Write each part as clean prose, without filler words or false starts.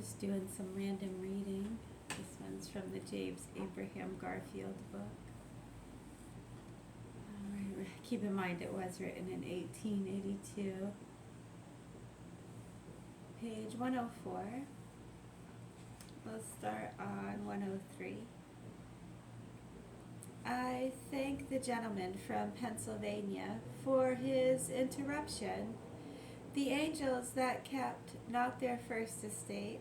Just doing some random reading. This one's from the James Abraham Garfield book. Alright, keep in mind it was written in 1882. Page 104. We'll start on 103. I thank the gentleman from Pennsylvania for his interruption. The angels that kept not their first estate,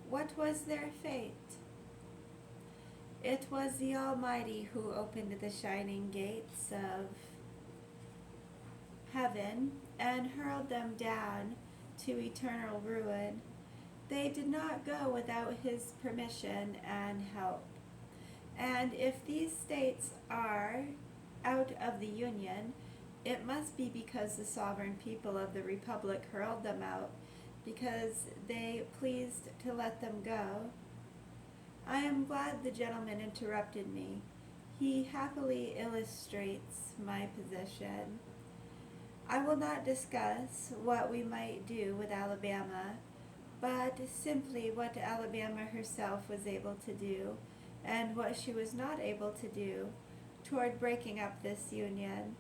what was their fate? It was the Almighty who opened the shining gates of heaven and hurled them down to eternal ruin. They did not go without his permission and help. And if these states are out of the Union, it must be because the sovereign people of the Republic hurled them out, because they pleased to let them go. I am glad the gentleman interrupted me. He happily illustrates my position. I will not discuss what we might do with Alabama, but simply what Alabama herself was able to do, and what she was not able to do toward breaking up this union.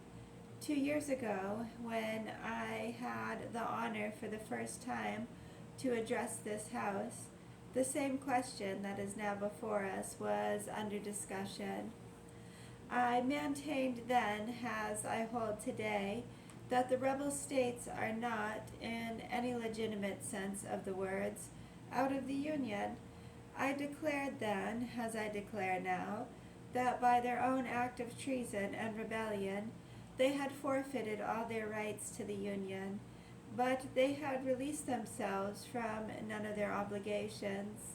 2 years ago, when I had the honor for the first time to address this House, the same question that is now before us was under discussion. I maintained then, as I hold today, that the rebel states are not, in any legitimate sense of the words, out of the Union. I declared then, as I declare now, that by their own act of treason and rebellion, they had forfeited all their rights to the Union, but they had released themselves from none of their obligations.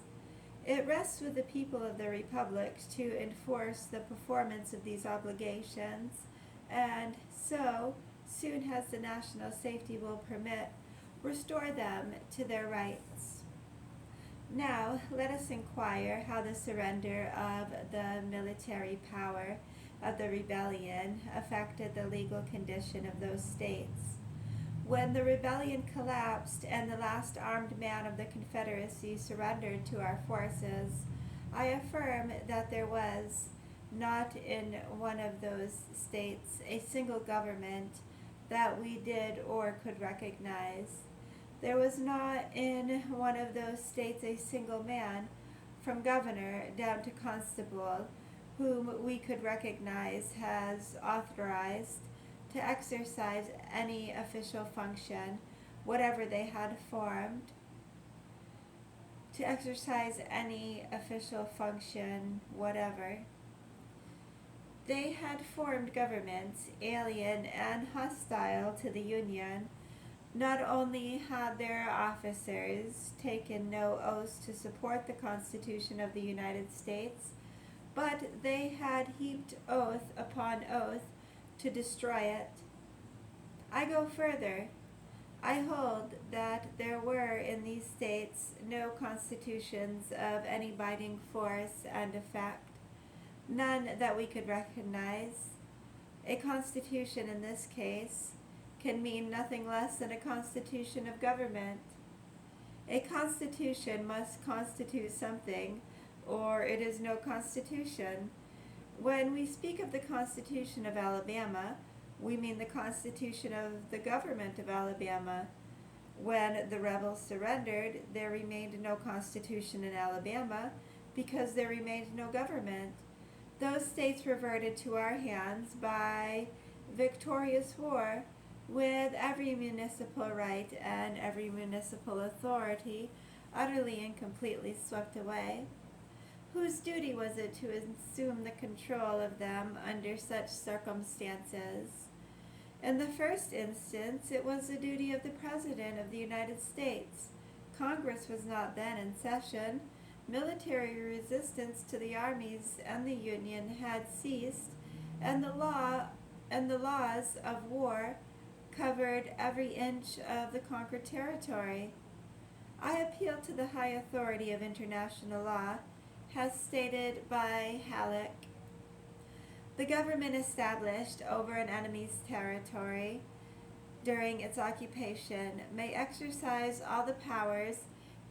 It rests with the people of the Republic to enforce the performance of these obligations, and so soon as the national safety will permit, restore them to their rights. Now, let us inquire how the surrender of the military power of the rebellion affected the legal condition of those states. When the rebellion collapsed and the last armed man of the Confederacy surrendered to our forces, I affirm that there was not in one of those states a single government that we did or could recognize. There was not in one of those states a single man, from governor down to constable, whom we could recognize as authorized to exercise any official function, whatever they had formed. To exercise any official function, whatever. They had formed governments alien and hostile to the Union. Not only had their officers taken no oaths to support the Constitution of the United States, but they had heaped oath upon oath to destroy it. I go further. I hold that there were in these states no constitutions of any binding force and effect, none that we could recognize. A constitution in this case can mean nothing less than a constitution of government. A constitution must constitute something, or it is no constitution. When we speak of the Constitution of Alabama, we mean the Constitution of the government of Alabama. When the rebels surrendered, there remained no constitution in Alabama because there remained no government. Those states reverted to our hands by victorious war, with every municipal right and every municipal authority utterly and completely swept away. Whose duty was it to assume the control of them under such circumstances? In the first instance, it was the duty of the President of the United States. Congress was not then in session. Military resistance to the armies and the Union had ceased, and the laws of war covered every inch of the conquered territory. I appeal to the high authority of international law, as stated by Halleck. The government established over an enemy's territory during its occupation may exercise all the powers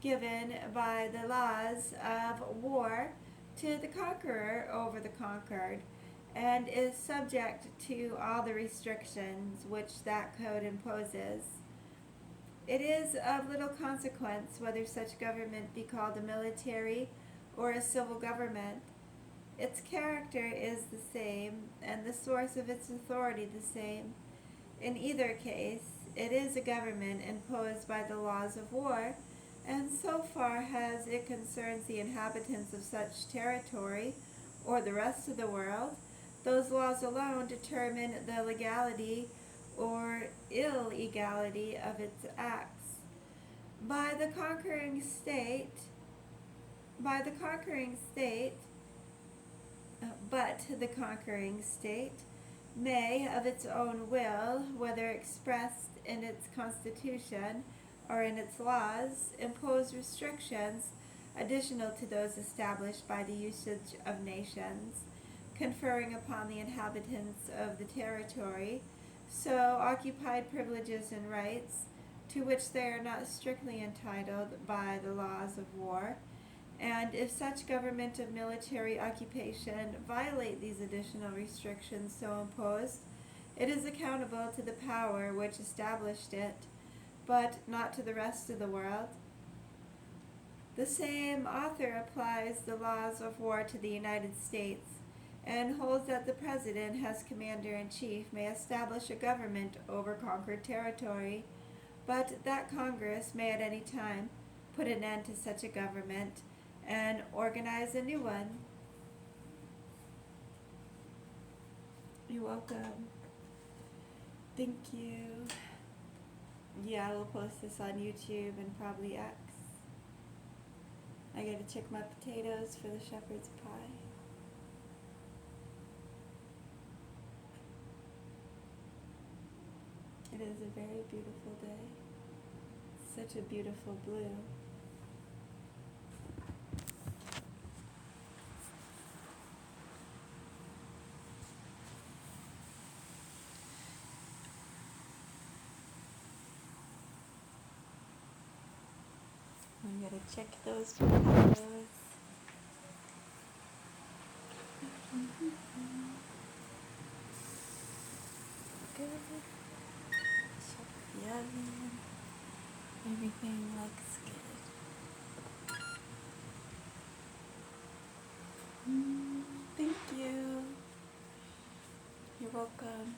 given by the laws of war to the conqueror over the conquered, and is subject to all the restrictions which that code imposes. It is of little consequence whether such government be called a military or a civil government. Its character is the same, and the source of its authority the same. In either case, it is a government imposed by the laws of war, and so far as it concerns the inhabitants of such territory, or the rest of the world, those laws alone determine the legality or illegality of its acts. By the conquering state, but the conquering state may, of its own will, whether expressed in its constitution or in its laws, impose restrictions additional to those established by the usage of nations, conferring upon the inhabitants of the territory so occupied privileges and rights to which they are not strictly entitled by the laws of war. And if such government of military occupation violate these additional restrictions so imposed, it is accountable to the power which established it, but not to the rest of the world. The same author applies the laws of war to the United States, and holds that the President, as Commander-in-Chief, may establish a government over conquered territory, but that Congress may at any time put an end to such a government and organize a new one. You're welcome. Thank you. Yeah, we'll post this on YouTube and probably X. I gotta check my potatoes for the shepherd's pie. It is a very beautiful day. Such a beautiful blue. I'm gonna check those potatoes. Good. Check the oven. Everything looks good. Thank you. You're welcome.